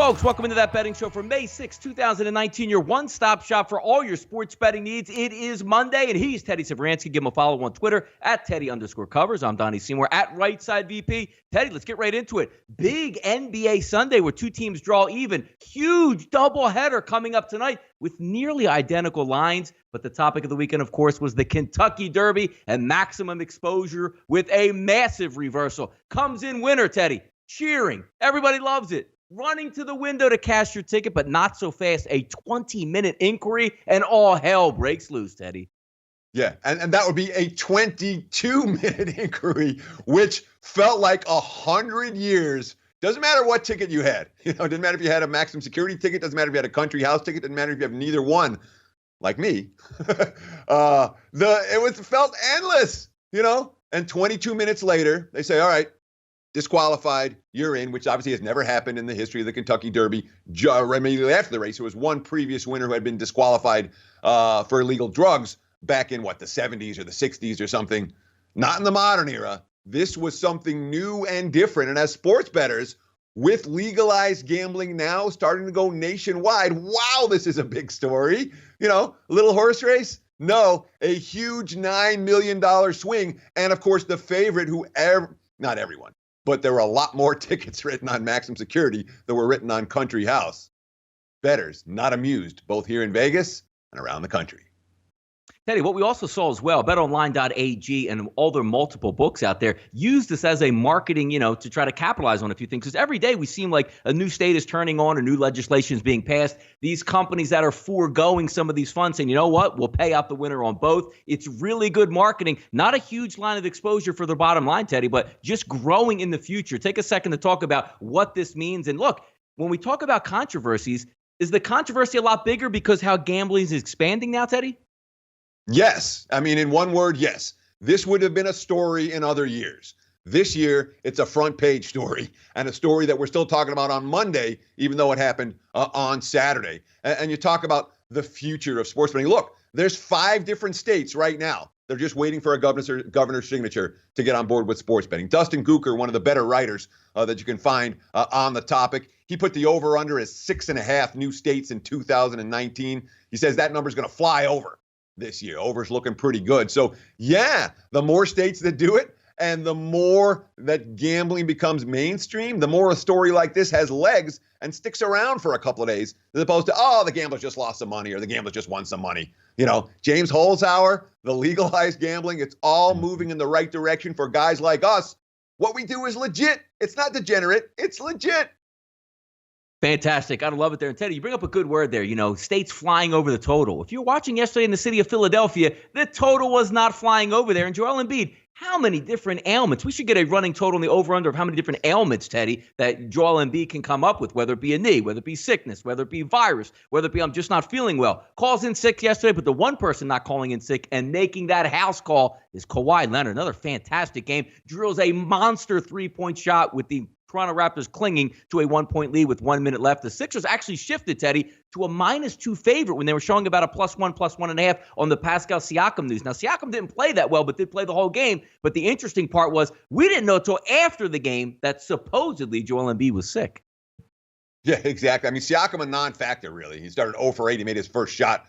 Folks, welcome into That Betting Show for May 6, 2019, your one-stop shop for all your sports betting needs. It is Monday, and he's Teddy Severansky. Give him a follow on Twitter, at Teddy_covers. I'm Donnie Seymour, at RightSideVP. Teddy, let's get right into it. Big NBA Sunday where two teams draw even. Huge doubleheader coming up tonight with nearly identical lines. But the topic of the weekend, of course, was the Kentucky Derby and maximum exposure with a massive reversal. Comes in winner, Teddy. Cheering. Everybody loves it. Running to the window to cash your ticket, but not so fast. A 20-minute inquiry, and all hell breaks loose, Teddy. Yeah, and that would be a 22-minute inquiry, which felt like 100 years. Doesn't matter what ticket you had. It doesn't matter if you had a maximum security ticket. Doesn't matter if you had a country house ticket. Doesn't matter if you have neither one, like me. It felt endless, And 22 minutes later, they say, all right, disqualified, you're in, which obviously has never happened in the history of the Kentucky Derby. Immediately after the race, there was one previous winner who had been disqualified for illegal drugs back in, the 70s or the 60s or something. Not in the modern era. This was something new and different. And as sports bettors, with legalized gambling now starting to go nationwide, wow, this is a big story. A little horse race? No, a huge $9 million swing. And, of course, the favorite not everyone. But there were a lot more tickets written on maximum security than were written on country house. Bettors not amused, both here in Vegas and around the country. Teddy, what we also saw as well, betonline.ag and all their multiple books out there use this as a marketing, to try to capitalize on a few things. Because every day we seem like a new state is turning on, or new legislation is being passed. These companies that are foregoing some of these funds saying, you know what, we'll pay out the winner on both. It's really good marketing. Not a huge line of exposure for their bottom line, Teddy, but just growing in the future. Take a second to talk about what this means. And look, when we talk about controversies, is the controversy a lot bigger because how gambling is expanding now, Teddy? Yes. I mean, in one word, yes. This would have been a story in other years. This year, it's a front page story, and a story that we're still talking about on Monday, even though it happened on Saturday. And you talk about the future of sports betting. Look, there's 5 different states right now. They're just waiting for a governor's signature to get on board with sports betting. Dustin Gooker, one of the better writers that you can find on the topic, he put the over-under as 6.5 new states in 2019. He says that number's going to fly over this year. Over's looking pretty good. So, yeah, the more states that do it and the more that gambling becomes mainstream, the more a story like this has legs and sticks around for a couple of days, as opposed to, the gamblers just lost some money or the gamblers just won some money. James Holzhauer, the legalized gambling, it's all moving in the right direction for guys like us. What we do is legit. It's not degenerate. It's legit. Fantastic. I love it there. And Teddy, you bring up a good word there. States flying over the total. If you're watching yesterday in the city of Philadelphia, the total was not flying over there. And Joel Embiid, how many different ailments? We should get a running total in the over-under of how many different ailments, Teddy, that Joel Embiid can come up with, whether it be a knee, whether it be sickness, whether it be virus, whether it be I'm just not feeling well. Calls in sick yesterday, but the one person not calling in sick and making that house call is Kawhi Leonard. Another fantastic game. Drills a monster three-point shot with the Toronto Raptors clinging to a 1-point lead with 1 minute left. The Sixers actually shifted, Teddy, to a -2 favorite when they were showing about a +1, +1.5 on the Pascal Siakam news. Now, Siakam didn't play that well, but did play the whole game. But the interesting part was we didn't know until after the game that supposedly Joel Embiid was sick. Yeah, exactly. I mean, Siakam a non-factor, really. He started 0 for 8. He made his first shot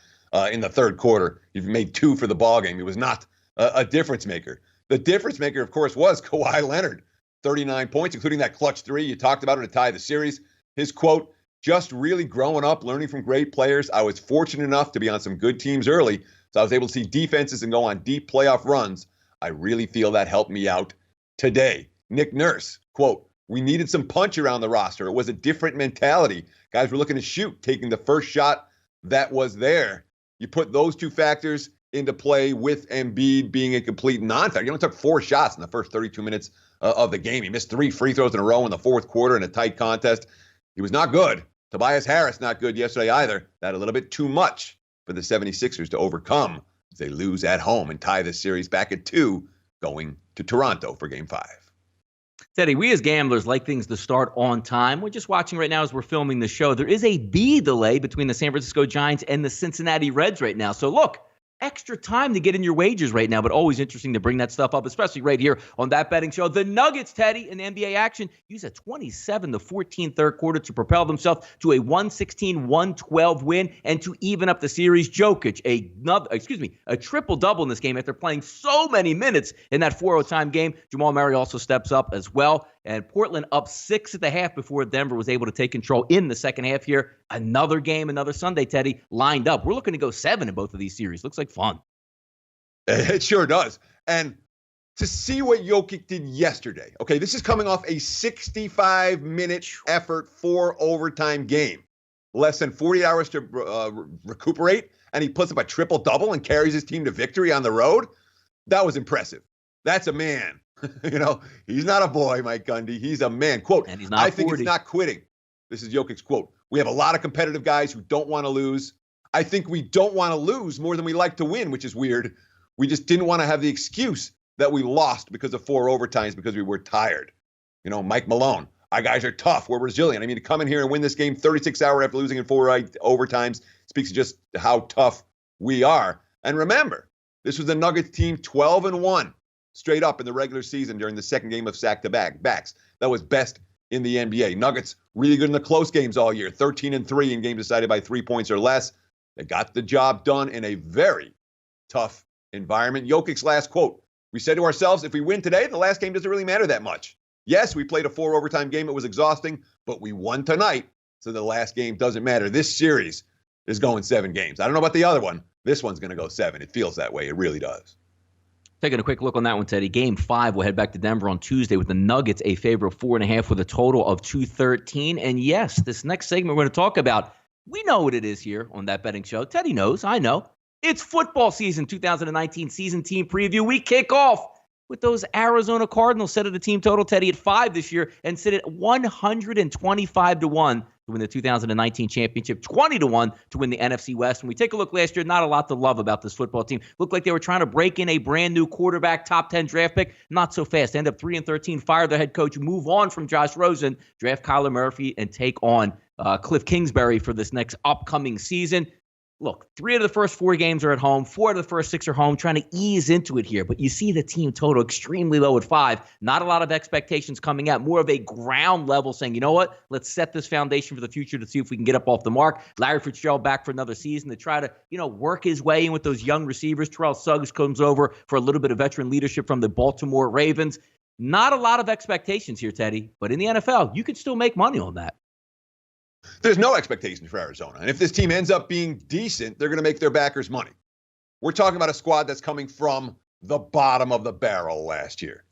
in the third quarter. He made 2 for the ball game. He was not a difference maker. The difference maker, of course, was Kawhi Leonard. 39 points, including that clutch 3 you talked about to tie the series. His quote, just really growing up, learning from great players. I was fortunate enough to be on some good teams early, so I was able to see defenses and go on deep playoff runs. I really feel that helped me out today. Nick Nurse, quote, we needed some punch around the roster. It was a different mentality. Guys were looking to shoot, taking the first shot that was there. You put those 2 factors into play with Embiid being a complete non-factor. He only took 4 shots in the first 32 minutes of the game. He missed 3 free throws in a row in the fourth quarter in a tight contest. He was not good. Tobias Harris not good yesterday either. That a little bit too much for the 76ers to overcome as they lose at home and tie this series back at 2 going to Toronto for Game 5. Teddy, we as gamblers like things to start on time. We're just watching right now as we're filming the show. There is a B delay between the San Francisco Giants and the Cincinnati Reds right now. So look, extra time to get in your wagers right now, but always interesting to bring that stuff up, especially right here on That Betting Show. The Nuggets, Teddy, in the NBA action, use a 27-14 third quarter to propel themselves to a 116-112 win and to even up the series. Jokic, a triple-double in this game after playing so many minutes in that 4 time game. Jamal Murray also steps up as well. And Portland up 6 at the half before Denver was able to take control in the second half here. Another game, another Sunday, Teddy, lined up. We're looking to go 7 in both of these series. Looks like fun. It sure does. And to see what Jokic did yesterday, okay, this is coming off a 65-minute effort, 4 overtime game. Less than 40 hours to recuperate, and he puts up a triple-double and carries his team to victory on the road. That was impressive. That's a man. He's not a boy, Mike Gundy. He's a man. Quote, and he's not I 40. think it's not quitting. This is Jokic's quote. We have a lot of competitive guys who don't want to lose. I think we don't want to lose more than we like to win, which is weird. We just didn't want to have the excuse that we lost because of 4 overtimes because we were tired. Mike Malone, our guys are tough. We're resilient. I mean, to come in here and win this game 36 hours after losing in 4 overtimes speaks to just how tough we are. And remember, this was the Nuggets team 12-1. Straight up in the regular season during the second game of sack-to-backs. That was best in the NBA. Nuggets really good in the close games all year, 13-3 in games decided by 3 points or less. They got the job done in a very tough environment. Jokic's last quote, we said to ourselves, if we win today, the last game doesn't really matter that much. Yes, we played a 4 overtime game. It was exhausting, but we won tonight, so the last game doesn't matter. This series is going 7 games. I don't know about the other one. This one's going to go 7. It feels that way. It really does. Taking a quick look on that one, Teddy. Game 5 will head back to Denver on Tuesday with the Nuggets a favor of 4.5 with a total of 213. And yes, this next segment we're going to talk about, we know what it is here on That Betting Show. Teddy knows, I know. It's football season, 2019 season team preview. We kick off with those Arizona Cardinals set at a team total, Teddy, at 5 this year and sit at 125-1 to win the 2019 championship, 20-1 to win the NFC West. When we take a look last year, not a lot to love about this football team. Looked like they were trying to break in a brand new quarterback, top 10 draft pick. Not so fast. End up 3-13, fire their head coach, move on from Josh Rosen, draft Kyler Murphy, and take on Cliff Kingsbury for this next upcoming season. Look, 3 of the first 4 games are at home. 4 of the first 6 are home, trying to ease into it here. But you see the team total extremely low at 5. Not a lot of expectations coming out. More of a ground level saying, you know what? Let's set this foundation for the future to see if we can get up off the mark. Larry Fitzgerald back for another season to try to, work his way in with those young receivers. Terrell Suggs comes over for a little bit of veteran leadership from the Baltimore Ravens. Not a lot of expectations here, Teddy. But in the NFL, you could still make money on that. There's no expectations for Arizona. And if this team ends up being decent, they're going to make their backers money. We're talking about a squad that's coming from the bottom of the barrel last year.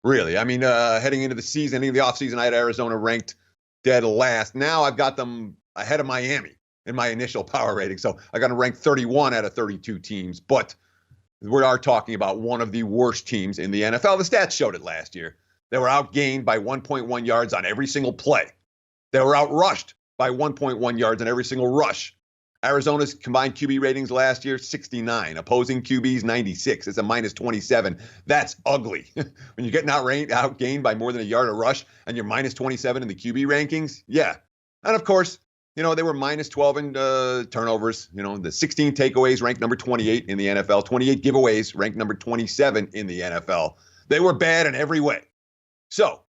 Really. I mean, heading into the season, ending the offseason, I had Arizona ranked dead last. Now I've got them ahead of Miami in my initial power rating. So I got them ranked 31 out of 32 teams. But we are talking about one of the worst teams in the NFL. The stats showed it last year. They were outgained by 1.1 yards on every single play. They were outrushed by 1.1 yards on every single rush. Arizona's combined QB ratings last year, 69. Opposing QBs, 96. It's a minus 27. That's ugly. When you're getting outgained by more than a yard a rush and you're minus 27 in the QB rankings, yeah. And of course, they were minus 12 in turnovers. The 16 takeaways ranked number 28 in the NFL. 28 giveaways ranked number 27 in the NFL. They were bad in every way. So,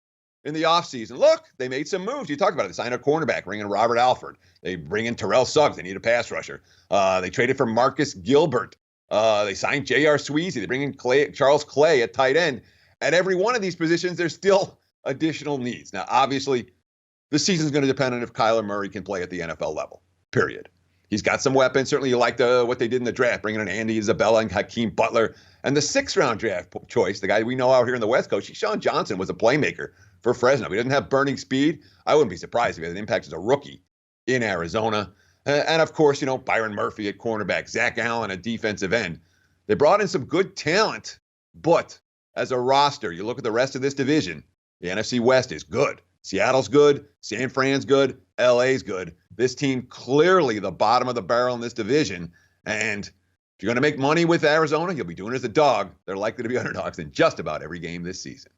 in the offseason, look, they made some moves. You talked about it. They signed a cornerback, bring in Robert Alford. They bring in Terrell Suggs. They need a pass rusher. They traded for Marcus Gilbert. They signed J.R. Sweezy. They bring in Charles Clay at tight end. At every one of these positions, there's still additional needs. Now, obviously, the season's going to depend on if Kyler Murray can play at the NFL level, period. He's got some weapons. Certainly, you like what they did in the draft, bringing in Andy Isabella and Hakeem Butler. And the 6th-round draft choice, the guy we know out here in the West Coast, Sean Johnson, was a playmaker for Fresno. He doesn't have burning speed. I wouldn't be surprised if he had an impact as a rookie in Arizona. And of course, Byron Murphy at cornerback, Zach Allen at defensive end. They brought in some good talent, but as a roster, you look at the rest of this division, the NFC West is good. Seattle's good. San Fran's good. LA's good. This team clearly the bottom of the barrel in this division. And if you're going to make money with Arizona, you'll be doing it as a dog. They're likely to be underdogs in just about every game this season.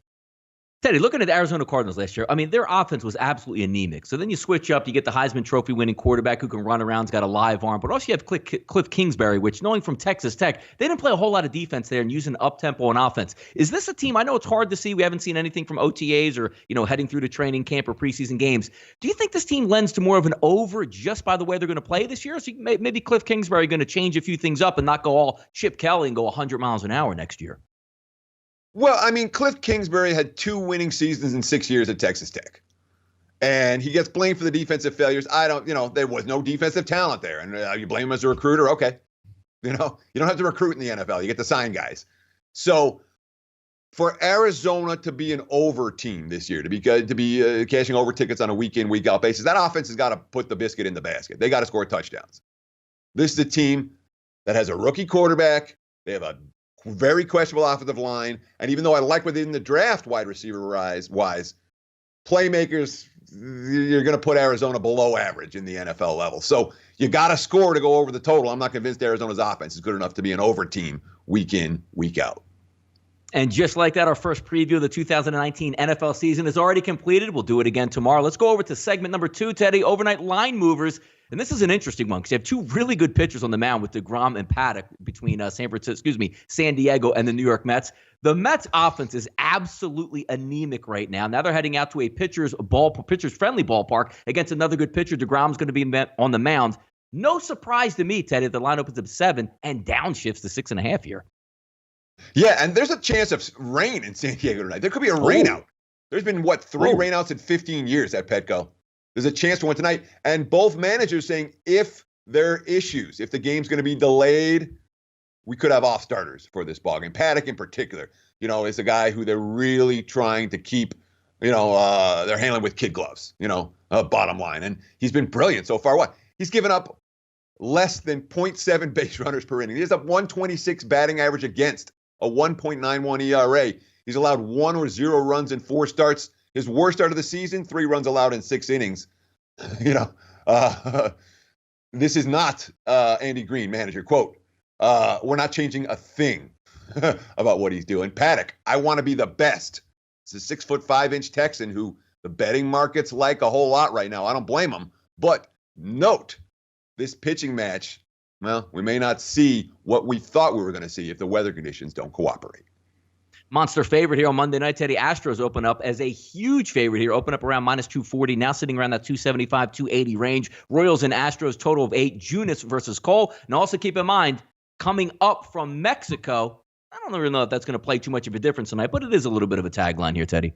Teddy, looking at the Arizona Cardinals last year, I mean, their offense was absolutely anemic. So then you switch up, you get the Heisman Trophy winning quarterback who can run around, has got a live arm, but also you have Cliff Kingsbury, which knowing from Texas Tech, they didn't play a whole lot of defense there and using up-tempo and offense. Is this a team, I know it's hard to see, we haven't seen anything from OTAs or, heading through to training camp or preseason games. Do you think this team lends to more of an over just by the way they're going to play this year? So maybe Cliff Kingsbury going to change a few things up and not go all Chip Kelly and go 100 miles an hour next year? Well, I mean, Cliff Kingsbury had 2 winning seasons in 6 years at Texas Tech. And he gets blamed for the defensive failures. There was no defensive talent there. And you blame him as a recruiter? Okay. You don't have to recruit in the NFL. You get to sign guys. So for Arizona to be an over team this year, to be cashing over tickets on a week-in, week-out basis, that offense has got to put the biscuit in the basket. They got to score touchdowns. This is a team that has a rookie quarterback. They have a very questionable offensive line. And even though I like within the draft wide receiver wise, playmakers, you're going to put Arizona below average in the NFL level. So you got to score to go over the total. I'm not convinced Arizona's offense is good enough to be an over team week in, week out. And just like that, our first preview of the 2019 NFL season is already completed. We'll do it again tomorrow. Let's go over to segment number 2, Teddy, overnight line movers. And this is an interesting one because you have 2 really good pitchers on the mound with DeGrom and Paddock between San Diego and the New York Mets. The Mets offense is absolutely anemic right now. Now they're heading out to a pitcher's friendly ballpark against another good pitcher. DeGrom's going to be on the mound. No surprise to me, Teddy, the line opens up 7 and downshifts to 6.5 here. Yeah, and there's a chance of rain in San Diego tonight. There could be a rainout. There's been, 3 rainouts in 15 years at Petco. There's a chance for one tonight. And both managers saying if there are issues, if the game's going to be delayed, we could have off starters for this ballgame. Paddock in particular, is a guy who they're really trying to keep, they're handling with kid gloves, bottom line. And he's been brilliant so far. He's given up less than 0.7 base runners per inning. He has up 126 batting average against a 1.91 ERA. He's allowed 1 or 0 runs in 4 starts. His worst start of the season, 3 runs allowed in 6 innings. This is not Andy Green, manager. Quote, we're not changing a thing about what he's doing. Paddock, I want to be the best. It's a 6'5" Texan who the betting markets like a whole lot right now. I don't blame him. But note, this pitching match, well, we may not see what we thought we were going to see if the weather conditions don't cooperate. Monster favorite here on Monday night, Teddy. Astros open up as a huge favorite here. Open up around minus 240, now sitting around that 275, 280 range. Royals and Astros, total of 8. Junis versus Cole. And also keep in mind, coming up from Mexico, I don't really know if that's going to play too much of a difference tonight, but it is a little bit of a tagline here, Teddy.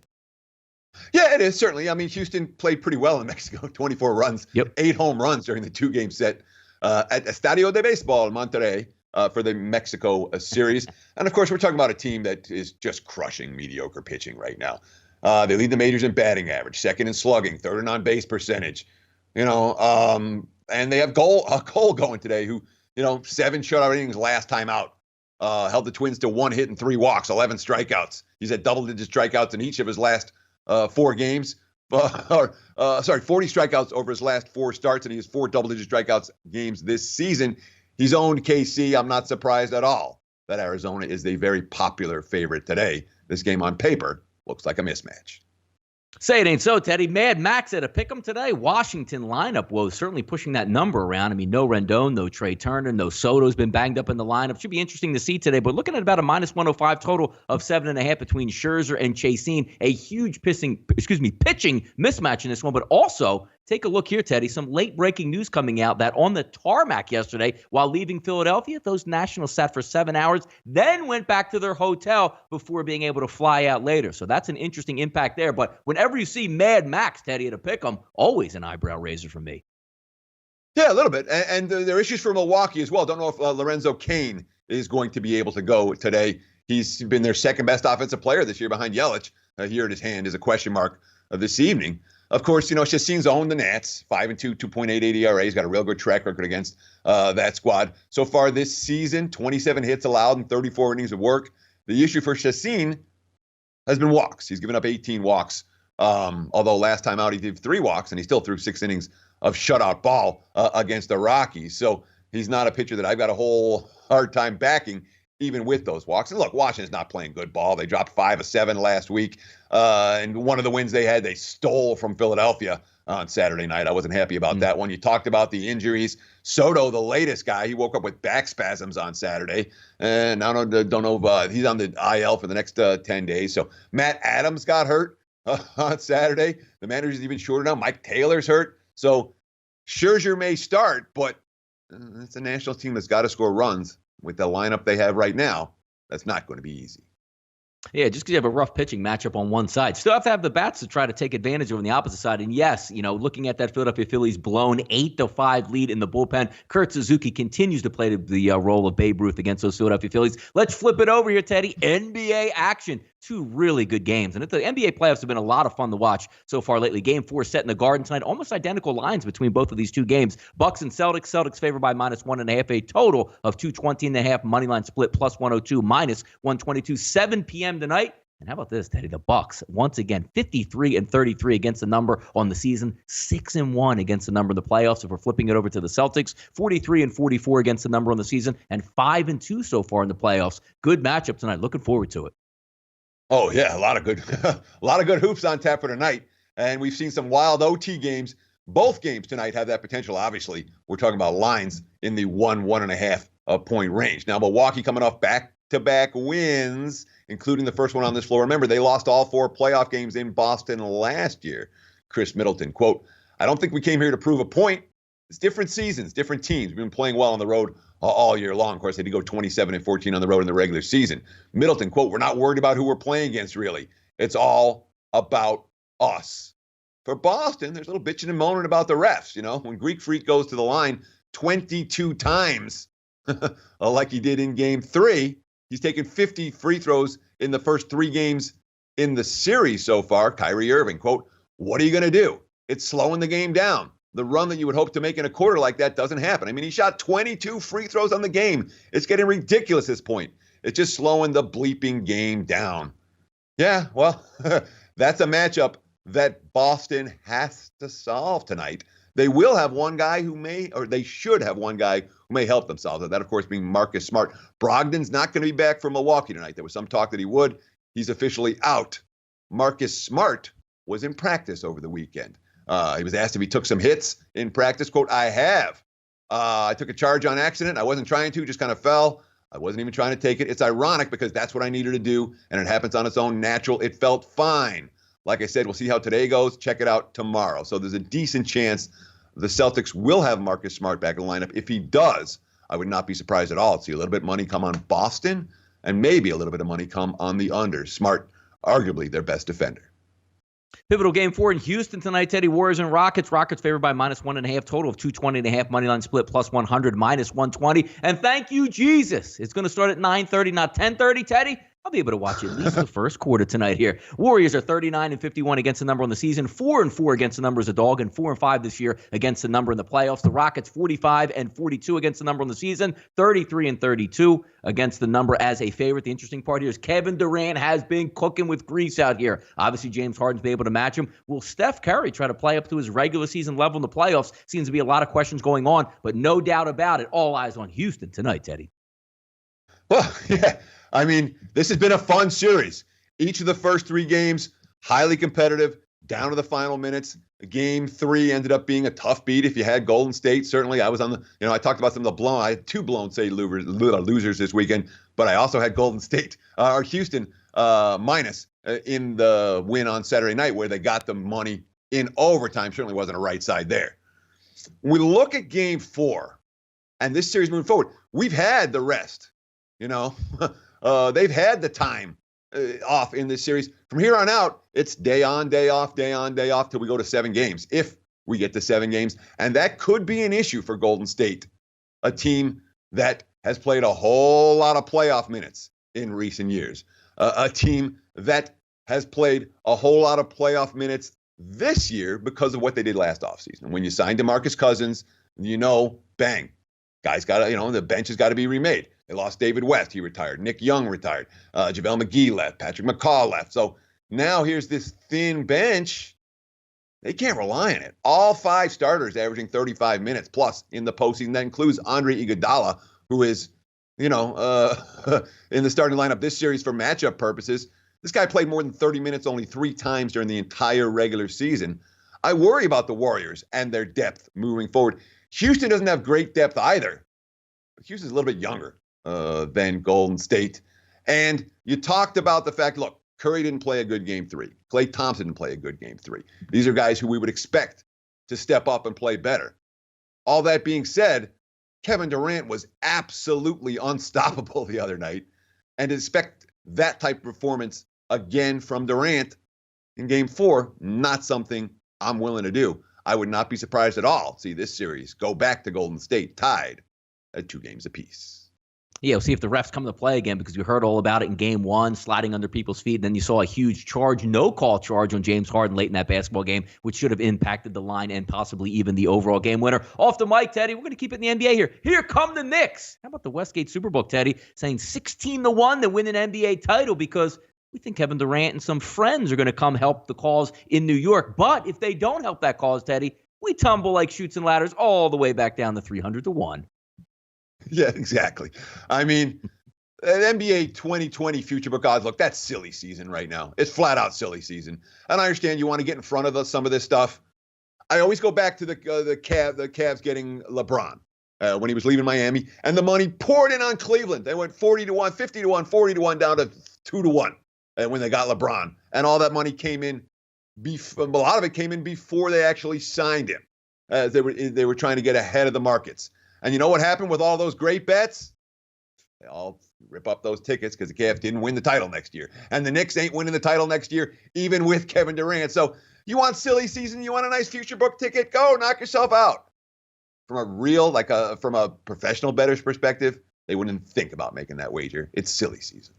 Yeah, it is, certainly. I mean, Houston played pretty well in Mexico. 24 runs, 8 home runs during the 2-game set at Estadio de Baseball in Monterrey. For the Mexico series. And, of course, we're talking about a team that is just crushing mediocre pitching right now. They lead the majors in batting average, 2nd in slugging, 3rd in on-base percentage. And they have Cole going today who, 7 shutout innings last time out. Held the Twins to 1 hit and 3 walks, 11 strikeouts. He's had double-digit strikeouts in each of his last 4 games. 40 strikeouts over his last 4 starts, and he has 4 double-digit strikeouts games this season. He's owned KC. I'm not surprised at all that Arizona is a very popular favorite today. This game on paper looks like a mismatch. Say it ain't so, Teddy. Mad Max at a pick'em today. Washington lineup was certainly pushing that number around. I mean, no Rendon, no Trey Turner, no Soto's been banged up in the lineup. Should be interesting to see today. But looking at about a minus 105 total of 7.5 between Scherzer and Chaseen. A huge pitching mismatch in this one. But also, take a look here, Teddy. Some late-breaking news coming out that on the tarmac yesterday, while leaving Philadelphia, those Nationals sat for 7 hours, then went back to their hotel before being able to fly out later. So that's an interesting impact there. But whenever you see Mad Max, Teddy, at a pick'em, always an eyebrow raiser for me. Yeah, a little bit. And there are issues for Milwaukee as well. Don't know if Lorenzo Cain is going to be able to go today. He's been their second-best offensive player this year behind Yelich. Here at his hand is a question mark this evening. Of course, Chaseen's owned the Nats, 5-2, 2.88 ERA. He's got a real good track record against that squad. So far this season, 27 hits allowed and 34 innings of work. The issue for Chaseen has been walks. He's given up 18 walks, although last time out he did 3 walks, and he still threw 6 innings of shutout ball against the Rockies. So he's not a pitcher that I've got a whole hard time backing. even with those walks. And look, Washington's not playing good ball. They dropped 5 of 7 last week. And one of the wins they had, they stole from Philadelphia on Saturday night. I wasn't happy about that one. You talked about the injuries. Soto, the latest guy, he woke up with back spasms on Saturday. And I don't know if he's on the IL for the next 10 days. So Matt Adams got hurt on Saturday. The manager's even shorter now. Mike Taylor's hurt. So Scherzer may start, but it's a national team that's got to score runs. With the lineup they have right now, that's not going to be easy. Yeah, just because you have a rough pitching matchup on one side. Still have to have the bats to try to take advantage of on the opposite side. And yes, looking at that Philadelphia Phillies blown 8-5 lead in the bullpen, Kurt Suzuki continues to play the role of Babe Ruth against those Philadelphia Phillies. Let's flip it over here, Teddy. NBA action. 2 really good games. And the NBA playoffs have been a lot of fun to watch so far lately. Game 4 set in the Garden tonight. Almost identical lines between both of these 2 games. Bucks and Celtics. Celtics favored by -1.5. A total of 220.5. Moneyline split +102, -122. 7 p.m. tonight. And how about this, Teddy? The Bucks, once again, 53-33 against the number on the season, 6-1 against the number in the playoffs. If we're flipping it over to the Celtics, 43-44 against the number on the season, and 5-2 so far in the playoffs. Good matchup tonight. Looking forward to it. Oh yeah, a lot of good hoops on tap for tonight, and we've seen some wild OT games. Both games tonight have that potential. Obviously, we're talking about lines in the 1.5 point range. Now, Milwaukee coming off back-to-back wins, including the first one on this floor. Remember, they lost all 4 playoff games in Boston last year. Chris Middleton, quote, "I don't think we came here to prove a point. It's different seasons, different teams. We've been playing well on the road all year long. Of course, they did go 27-14 on the road in the regular season." Middleton, quote, "We're not worried about who we're playing against, really. It's all about us." For Boston, there's a little bitching and moaning about the refs. When Greek Freak goes to the line 22 times, like he did in Game 3, he's taken 50 free throws in the first 3 games in the series so far. Kyrie Irving, quote, "What are you going to do? It's slowing the game down. The run that you would hope to make in a quarter like that doesn't happen." I mean, he shot 22 free throws on the game. It's getting ridiculous at this point. It's just slowing the bleeping game down. Yeah, well, that's a matchup that Boston has to solve tonight. They will have one guy they should have one guy who may help them solve it. That, of course, being Marcus Smart. Brogdon's not going to be back from Milwaukee tonight. There was some talk that he would. He's officially out. Marcus Smart was in practice over the weekend. He was asked if he took some hits in practice. Quote, "I have. I took a charge on accident. I wasn't trying to, just kind of fell. I wasn't even trying to take it. It's ironic because that's what I needed to do, and it happens on its own natural. It felt fine. Like I said, we'll see how today goes. Check it out tomorrow." So there's a decent chance the Celtics will have Marcus Smart back in the lineup. If he does, I would not be surprised at all to see a little bit of money come on Boston and maybe a little bit of money come on the under. Smart, arguably their best defender. Pivotal game 4 in Houston tonight, Teddy. Warriors and Rockets. Rockets favored by -1.5. Total of 220.5. Moneyline split +100, -120. And thank you, Jesus. It's going to start at 9:30, not 10:30, Teddy. I'll be able to watch at least the first quarter tonight here. Warriors are 39-51 against the number on the season, 4-4 against the number as a dog, and 4-5 this year against the number in the playoffs. The Rockets 45-42 against the number on the season, 33-32 against the number as a favorite. The interesting part here is Kevin Durant has been cooking with grease out here. Obviously, James Harden's been able to match him. Will Steph Curry try to play up to his regular season level in the playoffs? Seems to be a lot of questions going on, but no doubt about it, all eyes on Houston tonight, Teddy. Well, yeah. I mean, this has been a fun series. Each of the first 3 games, highly competitive, down to the final minutes. Game 3 ended up being a tough beat if you had Golden State. Certainly, I was on I talked about some of the blown. I had 2 blown State losers this weekend, but I also had Golden State or Houston minus in the win on Saturday night where they got the money in overtime. Certainly wasn't a right side there. We look at Game 4 and this series moving forward. We've had the rest, They've had the time off in this series. From here on out, it's day on, day off, day on, day off till we go to 7 games, if we get to 7 games. And that could be an issue for Golden State, a team that has played a whole lot of playoff minutes in recent years, a team that has played a whole lot of playoff minutes this year because of what they did last offseason. When you signed DeMarcus Cousins, bang, guys got to, the bench has got to be remade. They lost David West. He retired. Nick Young retired. JaVale McGee left. Patrick McCaw left. So now here's this thin bench. They can't rely on it. All 5 starters averaging 35 minutes plus in the postseason. That includes Andre Iguodala, who is in the starting lineup this series for matchup purposes. This guy played more than 30 minutes only 3 times during the entire regular season. I worry about the Warriors and their depth moving forward. Houston doesn't have great depth either. Houston's a little bit younger than Golden State. And you talked about the fact, look, Curry didn't play a good game 3. Klay Thompson didn't play a good game 3. These are guys who we would expect to step up and play better. All that being said, Kevin Durant was absolutely unstoppable the other night. And to expect that type of performance again from Durant in game 4, not something I'm willing to do. I would not be surprised at all to see this series go back to Golden State tied at 2 games apiece. Yeah, we'll see if the refs come to play again, because we heard all about it in game 1, sliding under people's feet. And then you saw a huge charge, no-call charge on James Harden late in that basketball game, which should have impacted the line and possibly even the overall game winner. Off the mic, Teddy. We're going to keep it in the NBA here. Here come the Knicks. How about the Westgate SuperBook, Teddy, saying 16-1 to win an NBA title, because we think Kevin Durant and some friends are going to come help the cause in New York. But if they don't help that cause, Teddy, we tumble like chutes and ladders all the way back down to 300-1. Yeah, exactly. I mean, an NBA 2020 future book odds, look, that's silly season right now. It's flat out silly season. And I understand you want to get in front of some of this stuff. I always go back to the Cavs getting LeBron when he was leaving Miami, and the money poured in on Cleveland. They went 40-1, 50-1, 40-1 down to 2-1 when they got LeBron. And all that money came in, a lot of it came in before they actually signed him. They were trying to get ahead of the markets. And you know what happened with all those great bets? They all rip up those tickets because the Cavs didn't win the title next year. And the Knicks ain't winning the title next year, even with Kevin Durant. So you want silly season? You want a nice future book ticket? Go knock yourself out. From a real, from a professional bettor's perspective, they wouldn't think about making that wager. It's silly season.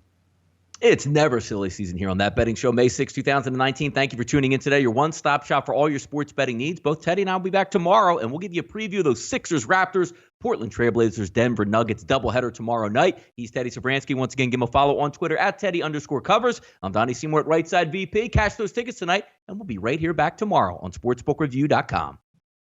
It's never silly season here on That Betting Show, May 6, 2019. Thank you for tuning in today. Your one-stop shop for all your sports betting needs. Both Teddy and I will be back tomorrow, and we'll give you a preview of those Sixers, Raptors, Portland Trail Blazers, Denver Nuggets doubleheader tomorrow night. He's Teddy Sobransky. Once again, give him a follow on Twitter at Teddy_covers. I'm Donnie Seymour at Right Side VP. Cash those tickets tonight, and we'll be right here back tomorrow on SportsbookReview.com.